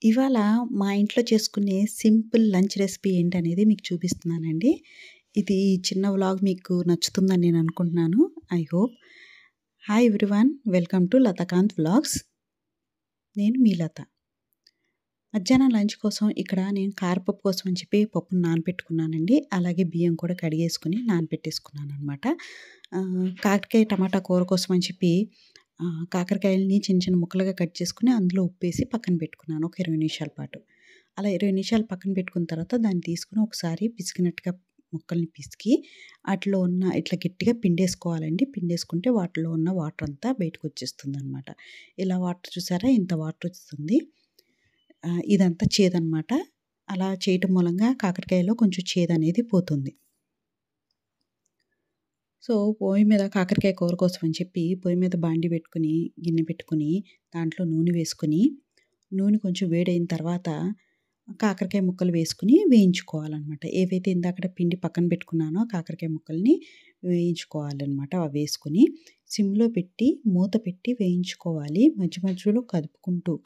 ఇవాళ మా ఇంట్లో చేసుకునే సింపుల్ లంచ్ రెసిపీ ఏంటనేది మీకు చూపిస్తున్నానండి. ఇది చిన్న వ్లాగ్ మీకు నచ్చుతుందని నేను అనుకుంటున్నాను. I hope. Hi everyone, welcome to Lathakanth vlogs. నేను మీ లత. మధ్యాహ్నం లంచ్ కోసం ఇక్కడ నేను కారపప్పు కోసం అని చెప్పి పప్పును నానబెట్టుకున్నానండి. అలాగే బియ్యం కూడా కడిగేసుకొని నానబెట్టేసుకున్నాననమాట. కాకరకాయ టమాటా కూర కోసం అని చెప్పి కాకరకాయలని చిన్న చిన్న ముక్కలుగా కట్ చేసుకొని అందులో ఉప్పేసి పక్కన పెట్టుకున్నాను ఒక 20 నిమిషాల పాటు. అలా 20 నిమిషాలు పక్కన పెట్టుకున్న తర్వాత దాన్ని తీసుకొని ఒకసారి పిసికినట్టుగా ముక్కల్ని పిసికి వాటిలో ఉన్న ఇట్లా గట్టిగా పిండేసుకోవాలండి. పిండేసుకుంటే వాటిలో ఉన్న వాటర్ అంతా బయటకు వచ్చేస్తుందనమాట. ఇలా వాటర్ చూసారా, ఇంత వాటర్ వస్తుంది. ఇదంతా చేదనమాట. అలా చేయటం మూలంగా కాకరకాయలో కొంచెం చేదనేది పోతుంది. సో, పొయ్యి మీద కాకరకాయ కూర కోసం అని చెప్పి పొయ్యి మీద బాండీ పెట్టుకొని, గిన్నె పెట్టుకొని, దాంట్లో నూనె వేసుకొని, నూనె కొంచెం వేడైన తర్వాత కాకరకాయ ముక్కలు వేసుకొని వేయించుకోవాలనమాట. ఏవైతే ఇందాకడ పిండి పక్కన పెట్టుకున్నానో కాకరకాయ ముక్కల్ని వేయించుకోవాలనమాట. అవి వేసుకొని సిమ్‌లో పెట్టి మూత పెట్టి వేయించుకోవాలి. మధ్య మధ్యలో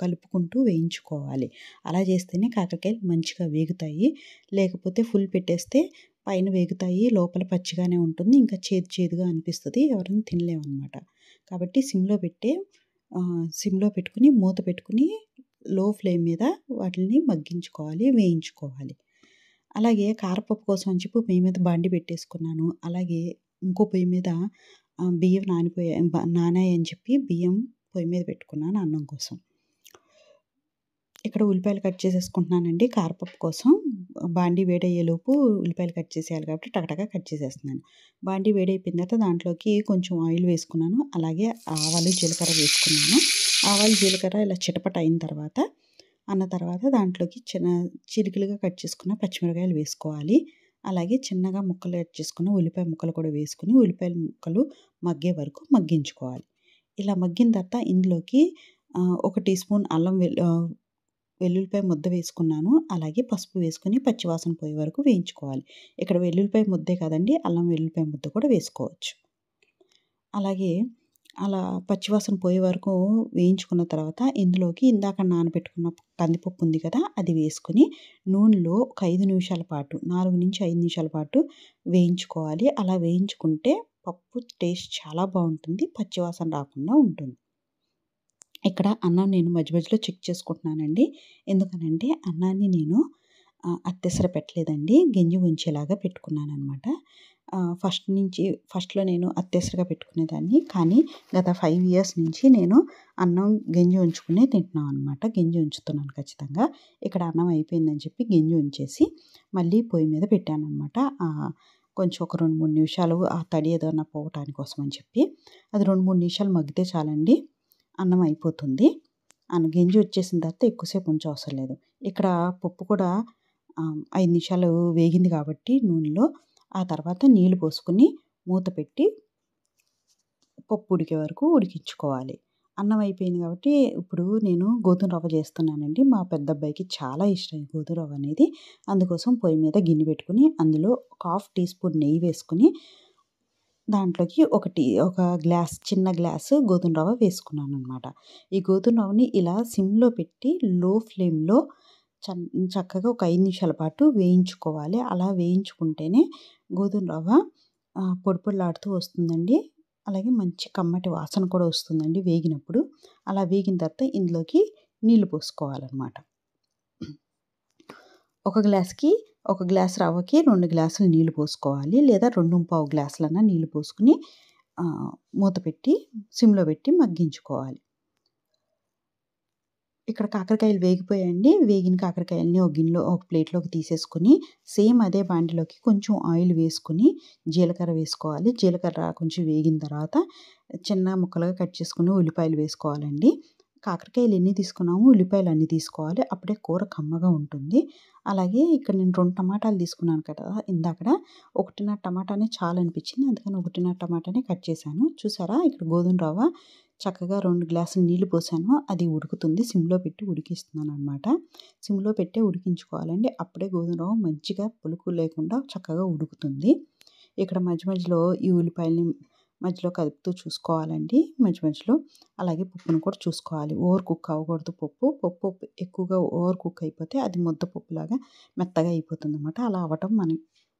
కలుపుకుంటూ వేయించుకోవాలి. అలా చేస్తేనే కాకరకాయలు మంచిగా వేగుతాయి. లేకపోతే ఫుల్ పెట్టేస్తే పైన వేగుతాయి, లోపల పచ్చిగానే ఉంటుంది. ఇంకా చేదుగా అనిపిస్తది. ఎవరైనా తినలేమనమాట. కాబట్టి సిమ్‌లో పెట్టుకొని మూత పెట్టుకొని లో ఫ్లేమ్ మీద వాటిల్ని మగ్గించుకోవాలి, వేయించుకోవాలి. అలాగే కారపప్పు కోసం అని చెప్పి పొయ్యి మీద బాండీ పెట్టేసుకున్నాను. అలాగే ఇంకో పొయ్యి మీద బియ్యం నానాయని చెప్పి బియ్యం పొయ్యి మీద పెట్టుకున్నాను అన్నం కోసం. ఇక్కడ ఉల్లిపాయలు కట్ చేసేసుకుంటున్నానండి కారపప్పు కోసం. బాండీ వేడయ్యేలోపు ఉల్లిపాయలు కట్ చేసేయాలి కాబట్టి టకటక కట్ చేసేస్తున్నాను. బాండీ వేడైపోయిన తర్వాత దాంట్లోకి కొంచెం ఆయిల్ వేసుకున్నాను. అలాగే ఆవాలు, జీలకర్ర వేసుకున్నాను. ఆవాలు, జీలకర్ర ఇలా చిటపట అయిన తర్వాత దాంట్లోకి చిలుకలుగా కట్ చేసుకున్న పచ్చిమిరపకాయలు వేసుకోవాలి. అలాగే చిన్నగా ముక్కలు కట్ చేసుకున్న ఉల్లిపాయ ముక్కలు కూడా వేసుకొని ఉల్లిపాయ ముక్కలు మగ్గే వరకు మగ్గించుకోవాలి. ఇలా మగ్గిన తర్వాత ఇందులోకి 1 టీ స్పూన్ వెల్లుల్లిపాయ ముద్ద వేసుకున్నాను. అలాగే పసుపు వేసుకొని పచ్చివాసన పోయే వరకు వేయించుకోవాలి. ఇక్కడ వెల్లుల్లిపాయ ముద్దే కాదండి, అల్లం వెల్లుల్లిపాయ ముద్ద కూడా వేసుకోవచ్చు. అలాగే అలా పచ్చివాసన పోయే వరకు వేయించుకున్న తర్వాత ఇందులోకి ఇందాక నానబెట్టుకున్న కందిపప్పు ఉంది కదా, అది వేసుకొని నూనెలో ఒక 5 నిమిషాల పాటు 4-5 నిమిషాల పాటు వేయించుకోవాలి. అలా వేయించుకుంటే పప్పు టేస్ట్ చాలా బాగుంటుంది, పచ్చివాసన రాకుండా ఉంటుంది. ఇక్కడ అన్నం నేను మధ్య మధ్యలో చెక్ చేసుకుంటున్నానండి. ఎందుకనంటే అన్నాన్ని నేను అత్తెసర పెట్టలేదండి, గెంజి ఉంచేలాగా పెట్టుకున్నాననమాట. ఫస్ట్‌లో నేను అత్తెసరగా పెట్టుకునేదాన్ని. కానీ గత 5 ఇయర్స్ నుంచి నేను అన్నం గెంజి ఉంచుకునే తింటున్నాను అనమాట. గెంజి ఉంచుతున్నాను ఖచ్చితంగా. ఇక్కడ అన్నం అయిపోయిందని చెప్పి గెంజి ఉంచేసి మళ్ళీ పొయ్యి మీద పెట్టాననమాట. కొంచెం ఒక 2-3 నిమిషాలు ఆ తడి ఏదన్నా పోవటాని కోసం అని చెప్పి. అది 2-3 నిమిషాలు మగ్గితే చాలండి, అన్నం అయిపోతుంది. గెంజి వచ్చేసిన తర్వాత ఎక్కువసేపు ఉంచవసరం లేదు. ఇక్కడ పప్పు కూడా 5 నిమిషాలు వేగింది కాబట్టి నూనెలో, ఆ తర్వాత నీళ్లు పోసుకొని మూత పెట్టి పప్పు ఉడికే వరకు ఉడికించుకోవాలి. అన్నం అయిపోయింది కాబట్టి ఇప్పుడు నేను గోధుమ రవ్వ చేస్తున్నానండి. మా పెద్ద అబ్బాయికి చాలా ఇష్టం ఈ గోధుమ రవ్వ అనేది. అందుకోసం పొయ్యి మీద గిన్నె పెట్టుకొని అందులో ఒక 1/2 టీ స్పూన్ నెయ్యి వేసుకొని దాంట్లోకి ఒక చిన్న గ్లాసు గోధుమ రవ్వ వేసుకున్నాననమాట. ఈ గోధుమ రవ్వని ఇలా సిమ్‌లో పెట్టి లో ఫ్లేమ్‌లో చక్కగా ఒక 5 నిమిషాల పాటు వేయించుకోవాలి. అలా వేయించుకుంటేనే గోధుమ రవ్వ పొడి పొడిలాడుతూ వస్తుందండి. అలాగే మంచి కమ్మటి వాసన కూడా వస్తుందండి వేగినప్పుడు. అలా వేగిన తర్వాత ఇందులోకి నీళ్లు పోసుకోవాలనమాట. ఒక గ్లాస్ రవ్వకి 2 గ్లాసులు నీళ్లు పోసుకోవాలి. లేదా 2:15 గ్లాసులన్నా నీళ్లు పోసుకొని మూత పెట్టి సిమ్‌లో పెట్టి మగ్గించుకోవాలి. ఇక్కడ కాకరకాయలు వేగిపోయాయండి. వేగిన కాకరకాయలని ఒక ప్లేట్‌లోకి తీసేసుకొని సేమ్ అదే బాండీలోకి కొంచెం ఆయిల్ వేసుకొని జీలకర్ర వేసుకోవాలి. జీలకర్ర కొంచెం వేగిన తర్వాత చిన్న ముక్కలుగా కట్ చేసుకుని ఉల్లిపాయలు వేసుకోవాలండి. కాకరకాయలు ఎన్ని తీసుకున్నామో ఉల్లిపాయలు అన్ని తీసుకోవాలి. అప్పుడే కూర కమ్మగా ఉంటుంది. అలాగే ఇక్కడ నేను 2 టమాటాలు తీసుకున్నాను కదా ఇందాకడ, 1.5 టమాటానే చాలనిపించింది. అందుకని 1.5 టమాటానే కట్ చేశాను. చూసారా, ఇక్కడ గోధుమ రవ్వ చక్కగా 2 గ్లాసులు నీళ్లు పోసాను. అది ఉడుకుతుంది. సిమ్‌లో పెట్టి ఉడికిస్తున్నాననమాట. సిమ్‌లో పెట్టే ఉడికించుకోవాలండి. అప్పుడే గోధుమ రవ్వ మంచిగా పులుకు లేకుండా చక్కగా ఉడుకుతుంది. ఇక్కడ మధ్య మధ్యలో ఈ ఉల్లిపాయల్ని మధ్యలో కలుపుతూ చూసుకోవాలండి మధ్యలో. అలాగే పప్పును కూడా చూసుకోవాలి. ఓవర్ కుక్ అవ్వకూడదు పప్పు ఎక్కువగా ఓవర్ కుక్ అయిపోతే అది ముద్ద పప్పులాగా మెత్తగా అయిపోతుందన్నమాట.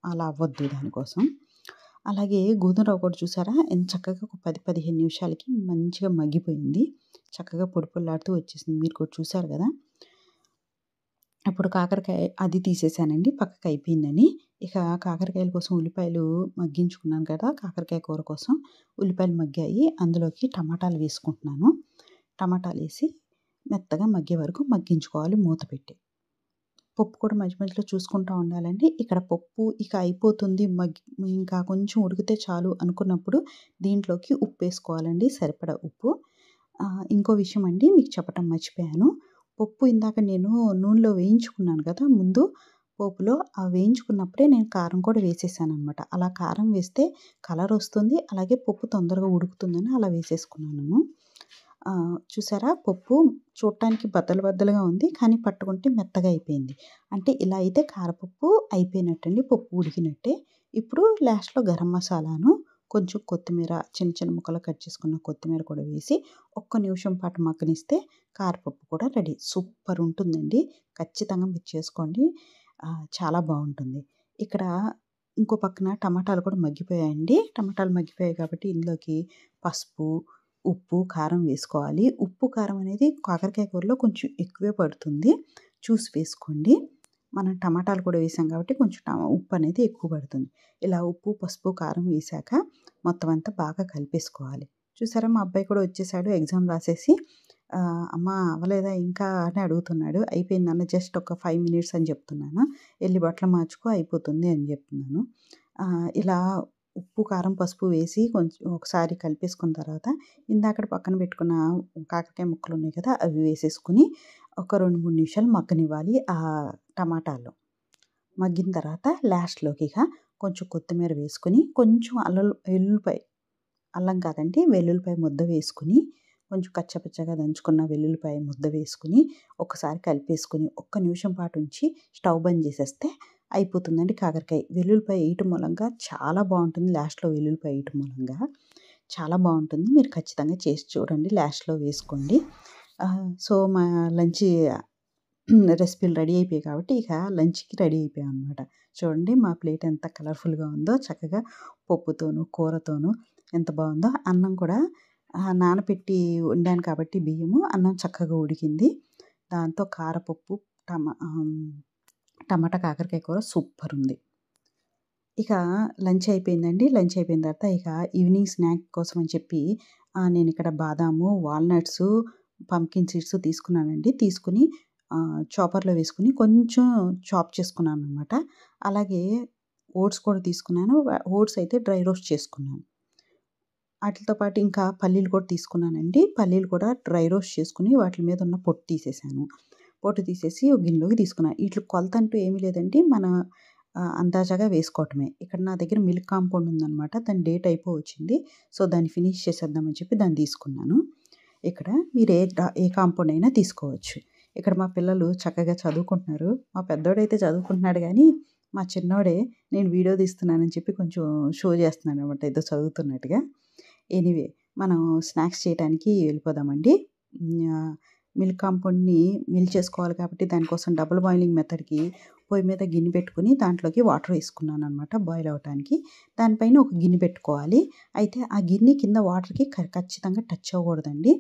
అలా అవ్వద్దు దానికోసం. అలాగే గోధుమ రవ్వ కూడా చూసారా ఎంత చక్కగా ఒక 10-15 నిమిషాలకి మంచిగా మగ్గిపోయింది. చక్కగా పొడి పొడిలాడుతూ వచ్చేసింది. మీరు కూడా చూసారు కదా! ఇప్పుడు కాకరకాయ అది తీసేసానండి పక్కకు అయిపోయిందని. ఇక కాకరకాయల కోసం ఉల్లిపాయలు మగ్గించుకున్నాను కదా! కాకరకాయ కూర కోసం ఉల్లిపాయలు మగ్గాయి. అందులోకి టమాటాలు వేసుకుంటున్నాను. టమాటాలేసి మెత్తగా మగ్గే వరకు మగ్గించుకోవాలి మూత పెట్టి. పప్పు కూడా మధ్యలో చూసుకుంటూ ఉండాలండి. ఇక్కడ పప్పు ఇక అయిపోతుంది ఇంకా కొంచెం ఉడికితే చాలు అనుకున్నప్పుడు దీంట్లోకి ఉప్పేసుకోవాలండి సరిపడా ఉప్పు. ఇంకో విషయం అండి మీకు చెప్పటం మర్చిపోయాను. పప్పు ఇందాక నేను నూనెలో వేయించుకున్నాను కదా! ముందు పోపులో ఆ వేయించుకున్నప్పుడే నేను కారం కూడా వేసేసాననమాట. అలా కారం వేస్తే కలర్ వస్తుంది. అలాగే పప్పు తొందరగా ఉడుకుతుందని అలా వేసేసుకున్నాను. చూసారా పప్పు చూడటానికి బద్దలుగా ఉంది. కానీ పట్టుకుంటే మెత్తగా అయిపోయింది. అంటే ఇలా అయితే కారపప్పు అయిపోయినట్టండి. పప్పు ఉడికినట్టే. ఇప్పుడు లాస్ట్‌లో గరం మసాలాను, కొంచెం కొత్తిమీర చిన్న ముక్కలు కట్ చేసుకున్న కొత్తిమీర కూడా వేసి ఒక్క నిమిషం పాటు మగ్గనిస్తే కారపప్పు కూడా రెడీ. సూపర్ ఉంటుందండి. ఖచ్చితంగా మీరు చేసుకోండి. చాలా బావుంటుంది. ఇక్కడ ఇంకో పక్కన టమాటాలు కూడా మగ్గిపోయాయండి. టమాటాలు మగ్గిపోయాయి కాబట్టి ఇందులోకి పసుపు, ఉప్పు, కారం వేసుకోవాలి. ఉప్పు, కారం అనేది కాకరకాయ కూరలో కొంచెం ఎక్కువే పడుతుంది. చూసి వేసుకోండి. మనం టమాటాలు కూడా వేసాం కాబట్టి కొంచెం ఉప్పు అనేది ఎక్కువ పడుతుంది. ఇలా ఉప్పు, పసుపు, కారం వేసాక మొత్తం అంతా బాగా కలిపేసుకోవాలి. చూసారా మా అబ్బాయి కూడా వచ్చేసాడు ఎగ్జామ్ రాసేసి. అమ్మ అవ్వలేదా ఇంకా అని అడుగుతున్నాడు. అయిపోయింది నాన్న జస్ట్ ఒక 5 మినిట్స్ అని చెప్తున్నాను. ఎళ్లి బట్టలు మార్చుకో అయిపోతుంది అని చెప్తున్నాను. ఇలా ఉప్పు, కారం, పసుపు వేసి కొంచెం ఒకసారి కలిపేసుకున్న తర్వాత ఇందాకడ పక్కన పెట్టుకున్న కాకరకాయ ముక్కలు ఉన్నాయి కదా! అవి వేసేసుకొని ఒక 2, 3 నిమిషాలు మగ్గనివ్వాలి టమాటాలు. మగ్గిన తర్వాత లాస్ట్‌లోకి ఇక కొంచెం కొత్తిమీర వేసుకొని కొంచెం అల్లం కాదండి వెల్లుల్లిపాయ ముద్ద వేసుకొని కొంచెం కచ్చపచ్చగా దంచుకున్న వెల్లుల్లిపాయ ముద్ద వేసుకొని ఒకసారి కలిపేసుకొని ఒక్క నిమిషం పాటు ఉంచి స్టవ్ బంద్ చేసేస్తే అయిపోతుందండి కాకరకాయ. వెల్లుల్లిపాయ వేయటం మూలంగా చాలా బావుంటుంది. లాస్ట్‌లో వెల్లుల్లిపాయ వేయటం మూలంగా చాలా బావుంటుంది. మీరు ఖచ్చితంగా చేసి చూడండి. లాస్ట్‌లో వేసుకోండి. సో మా లంచ్ రెసిపీలు రెడీ అయిపోయాయి కాబట్టి ఇక లంచ్‌కి రెడీ అయిపోయామనమాట. చూడండి మా ప్లేట్ ఎంత కలర్‌ఫుల్‌గా ఉందో చక్కగా పప్పుతోను, కూరతోను ఎంత బావుందో. అన్నం కూడా నానపెట్టి వండాను కాబట్టి బియ్యము అన్నం చక్కగా ఉడికింది. దాంతో కారపప్పు, టమాటా కాకరకాయ కూర సూపర్ ఉంది. ఇక లంచ్ అయిపోయిందండి. లంచ్ అయిపోయిన తర్వాత ఇక ఈవినింగ్ స్నాక్ కోసం అని చెప్పి నేను ఇక్కడ బాదాము, వాల్‌నట్సు, పంకిన్ సీడ్స్ తీసుకున్నానండి. తీసుకొని చాపర్‌లో వేసుకొని కొంచెం చాప్ చేసుకున్నాననమాట. అలాగే ఓట్స్ కూడా తీసుకున్నాను. ఓట్స్ అయితే డ్రై రోస్ట్ చేసుకున్నాను. ఆటిలతో పాటు ఇంకా పల్లీలు కూడా తీసుకున్నానండి. పల్లీలు కూడా డ్రై రోస్ట్ చేసుకొని వాటి మీద ఉన్న పొట్టు తీసేసాను. పొట్టు తీసేసి ఒక గిన్నెలోకి తీసుకున్నాను. ఈట్లికి కొలత అంటూ ఏమీ లేదండి. మన అందాజాగా వేసుకోవటమే. ఇక్కడ నా దగ్గర మిల్క్ కాంపౌండ్ ఉందనమాట. దాని డేట్ అయిపోవచ్చింది. సో దాన్ని ఫినిష్ చేసేద్దామని చెప్పి దాన్ని తీసుకున్నాను. ఇక్కడ మీరు ఏ కాంపౌండ్ అయినా తీసుకోవచ్చు. ఇక్కడ మా పిల్లలు చక్కగా చదువుకుంటున్నారు. మా పెద్దోడైతే చదువుకుంటున్నాడు గానీ, మా చిన్నోడే నేను వీడియో తీస్తున్నానని చెప్పి కొంచెం షో చేస్తున్నాడనమాట ఏదో చదువుతున్నట్టుగా. ఎనీవే మనం స్నాక్స్ చేయడానికి వెళ్ళిపోదామండి. మిల్క్ కాంపౌండ్‌ని మిల్ చేసుకోవాలి కాబట్టి దానికోసం డబుల్ బాయిలింగ్ మెథడ్‌కి పొయ్యి మీద గిన్నె పెట్టుకొని దాంట్లోకి వాటర్ వేసుకున్నాననమాట బాయిల్ అవ్వటానికి. దానిపైన ఒక గిన్నె పెట్టుకోవాలి. అయితే ఆ గిన్నె కింద వాటర్‌కి ఖచ్చితంగా టచ్ అవ్వకూడదండి.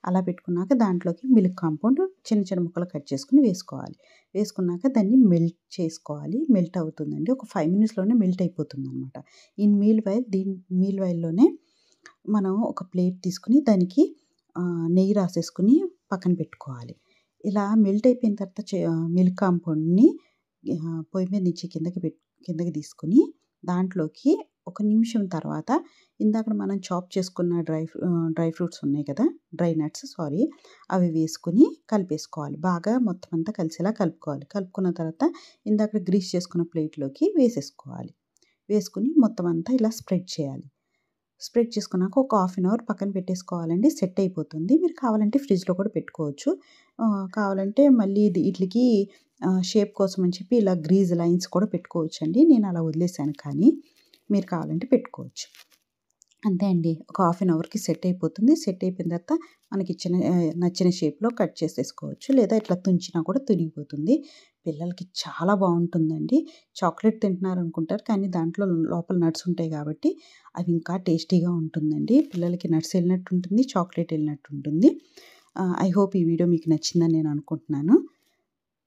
అలా పెట్టుకున్నాక దాంట్లోకి మిల్క్ కాంపౌండ్ చిన్న ముక్కలు కట్ చేసుకొని వేసుకోవాలి. వేసుకున్నాక దాన్ని మెల్ట్ చేసుకోవాలి. మెల్ట్ అవుతుందండి. ఒక 5 మినిట్స్‌లోనే మెల్ట్ అయిపోతుందనమాట. మీల్ వైల్‌లోనే మనం ఒక ప్లేట్ తీసుకొని దానికి నెయ్యి రాసేసుకొని పక్కన పెట్టుకోవాలి. ఇలా మెల్ట్ అయిపోయిన తర్వాత మిల్క్ కాంపౌండ్‌ని పొయ్యి మీద నుంచి కిందకి తీసుకొని దాంట్లోకి ఒక నిమిషం తర్వాత ఇందాక మనం చాప్ చేసుకున్న డ్రై ఫ్రూట్స్ ఉన్నాయి కదా! డ్రై నట్స్ అవి వేసుకొని కలిపేసుకోవాలి. బాగా మొత్తం అంతా కలిసేలా కలుపుకోవాలి. కలుపుకున్న తర్వాత ఇందాక గ్రీస్ చేసుకున్న ప్లేట్‌లోకి వేసేసుకోవాలి. వేసుకొని మొత్తం అంతా ఇలా స్ప్రెడ్ చేయాలి. స్ప్రెడ్ చేసుకున్నాక ఒక హాఫ్ అన్ అవర్ పక్కన పెట్టేసుకోవాలండి. సెట్ అయిపోతుంది. మీరు కావాలంటే ఫ్రిడ్జ్‌లో కూడా పెట్టుకోవచ్చు. కావాలంటే మళ్ళీ ఈట్లికి షేప్ కోసం అని చెప్పి ఇలా గ్రీజ్ లైన్స్ కూడా పెట్టుకోవచ్చండి. నేను అలా వదిలేసాను కానీ మీరు కావాలంటే పెట్టుకోవచ్చు. అంతే అండి. ఒక హాఫ్ అన్ అవర్‌కి సెట్ అయిపోతుంది. సెట్ అయిపోయిన తర్వాత నచ్చిన షేప్‌లో కట్ చేసేసుకోవచ్చు. లేదా ఇట్లా తుంచినా కూడా తునిగిపోతుంది. పిల్లలకి చాలా బావుంటుందండి. చాక్లేట్ తింటున్నారనుకుంటారు. కానీ దాంట్లో లోపల నట్స్ ఉంటాయి కాబట్టి అవి ఇంకా టేస్టీగా ఉంటుందండి. పిల్లలకి నట్స్ ఎళ్ళినట్టు ఉంటుంది. చాక్లేట్ ఎళ్ళినట్టు ఉంటుంది. ఐ హోప్ ఈ వీడియో మీకు నచ్చిందని నేను అనుకుంటున్నాను.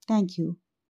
Thank you.